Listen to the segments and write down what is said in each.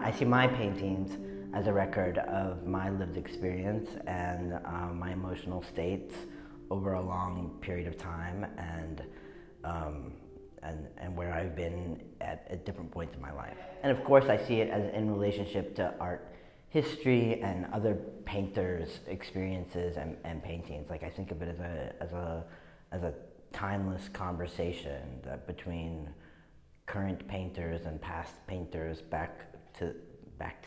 I see my paintings as a record of my lived experience and my emotional states over a long period of time, and where I've been at different points in my life. And of course, I see it as in relationship to art history and other painters' experiences and paintings. Like, I think of it as a timeless conversation that between current painters and past painters back to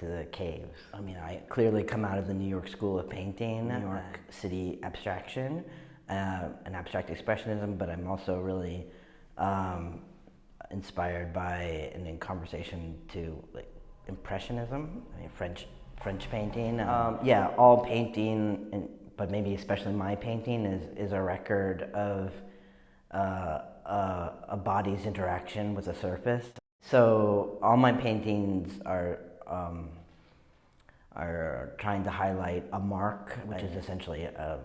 the caves. I mean, I clearly come out of the New York School of Painting, New York City abstraction, and abstract expressionism, but I'm also really inspired by and in conversation to like impressionism. I mean, French painting. Yeah, all painting, but maybe especially my painting is a record of a body's interaction with a surface. So all my paintings are trying to highlight a mark, which is essentially a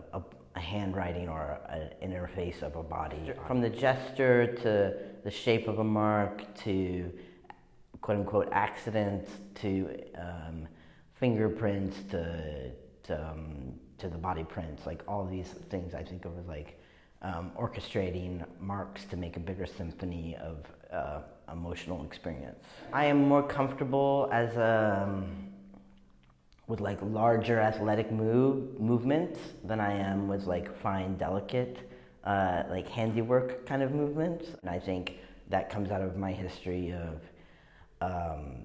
handwriting or an interface of a body. From the gesture to the shape of a mark to quote unquote accidents to fingerprints to the body prints, like all these things I think of as like orchestrating marks to make a bigger symphony of emotional experience. I am more comfortable as with like larger athletic movements than I am with like fine, delicate, like handiwork kind of movements. And I think that comes out of my history of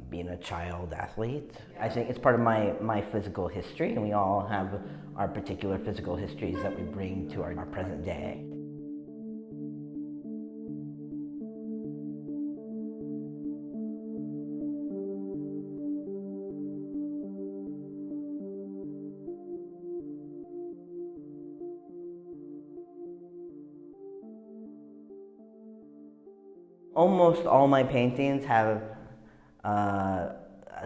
being a child athlete. I think it's part of my physical history, and we all have our particular physical histories that we bring to our present day. Almost all my paintings have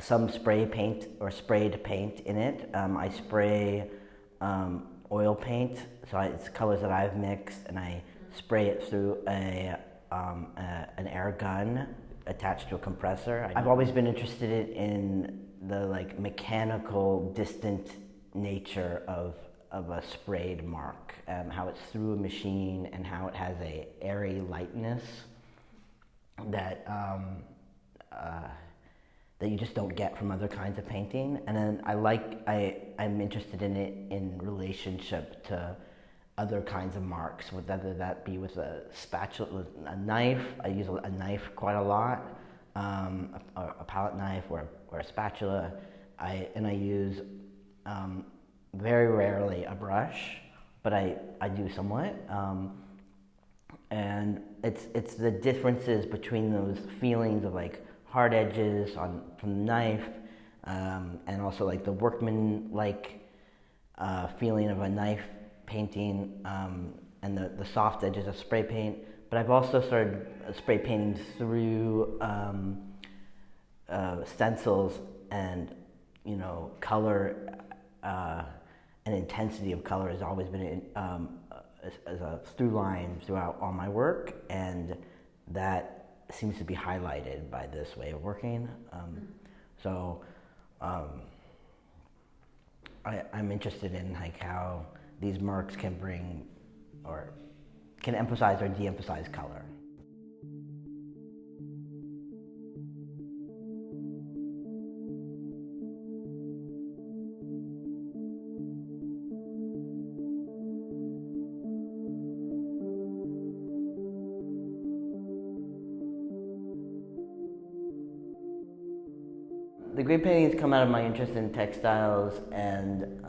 some spray paint or sprayed paint in it. I spray oil paint, so it's colors that I've mixed, and I spray it through an air gun attached to a compressor. I've always been interested in the like mechanical, distant nature of a sprayed mark, how it's through a machine and how it has a airy lightness that that you just don't get from other kinds of painting. And then I'm interested in it in relationship to other kinds of marks, whether that be with a spatula, with a knife. I use a knife quite a lot, a palette knife or a spatula. I use very rarely a brush, but I do somewhat. And it's the differences between those feelings of like hard edges from the knife, and also like the workman-like feeling of a knife painting, and the soft edges of spray paint. But I've also started spray painting through stencils, and you know, color and intensity of color has always been as a through line throughout all my work, and that seems to be highlighted by this way of working. I'm interested in like how these marks can bring or can emphasize or de-emphasize color. The great paintings come out of my interest in textiles and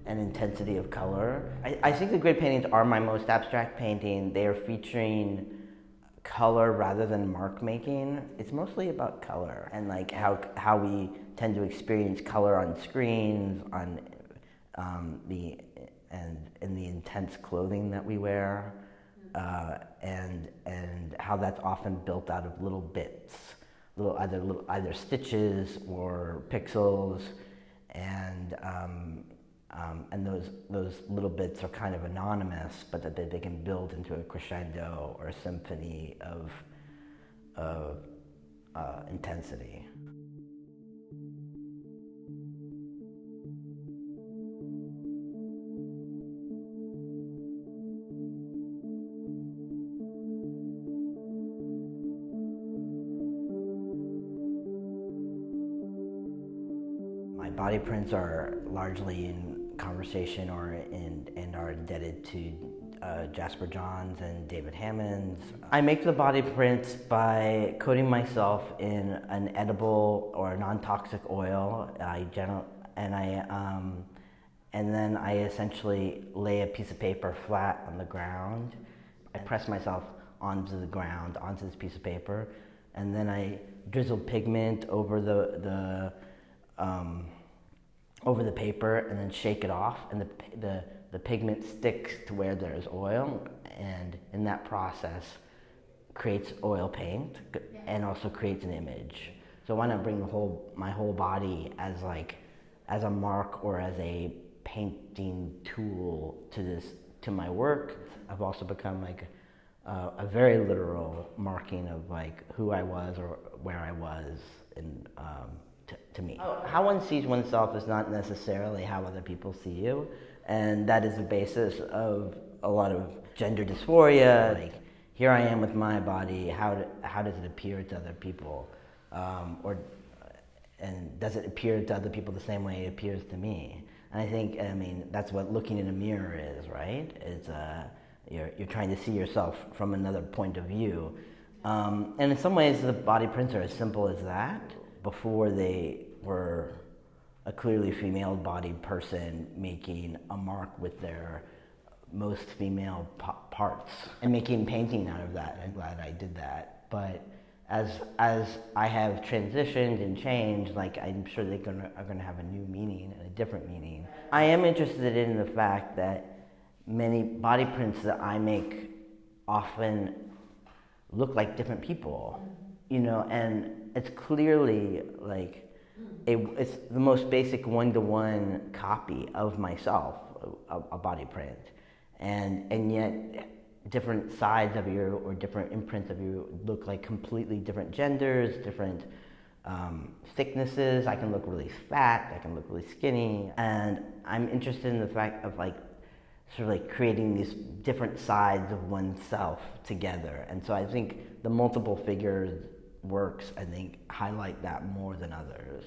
intensity of color. I think the great paintings are my most abstract painting. They are featuring color rather than mark making. It's mostly about color and like how we tend to experience color on screens, on in the intense clothing that we wear, and how that's often built out of little bits. Either stitches or pixels, and those little bits are kind of anonymous, but that they can build into a crescendo or a symphony of intensity. body prints are largely in conversation and are indebted to Jasper Johns and David Hammonds. I make the body prints by coating myself in an edible or non-toxic oil. And then I essentially lay a piece of paper flat on the ground. I press myself onto the ground, onto this piece of paper, and then I drizzle pigment over the paper, and then shake it off, and the pigment sticks to where there's oil, and in that process creates oil paint and also creates an image. So I want to bring my whole body as a mark or as a painting tool to my work. I've also become a very literal marking of who I was or where I was to me. How one sees oneself is not necessarily how other people see you, and that is the basis of a lot of gender dysphoria. Here I am with my body, how does it appear to other people? And does it appear to other people the same way it appears to me? And I think, that's what looking in a mirror is, right? It's you're trying to see yourself from another point of view. And in some ways, the body prints are as simple as that. Before they were a clearly female-bodied person making a mark with their most female parts and making painting out of that. I'm glad I did that. But as I have transitioned and changed, I'm sure they are gonna have a new meaning and a different meaning. I am interested in the fact that many body prints that I make often look like different people, and it's clearly it's the most basic one-to-one copy of myself, a body print, and yet different sides of you or different imprints of you look like completely different genders, different thicknesses. I can look really fat, I can look really skinny, and I'm interested in the fact of creating these different sides of oneself together. And so I think the multiple figures works, highlight that more than others.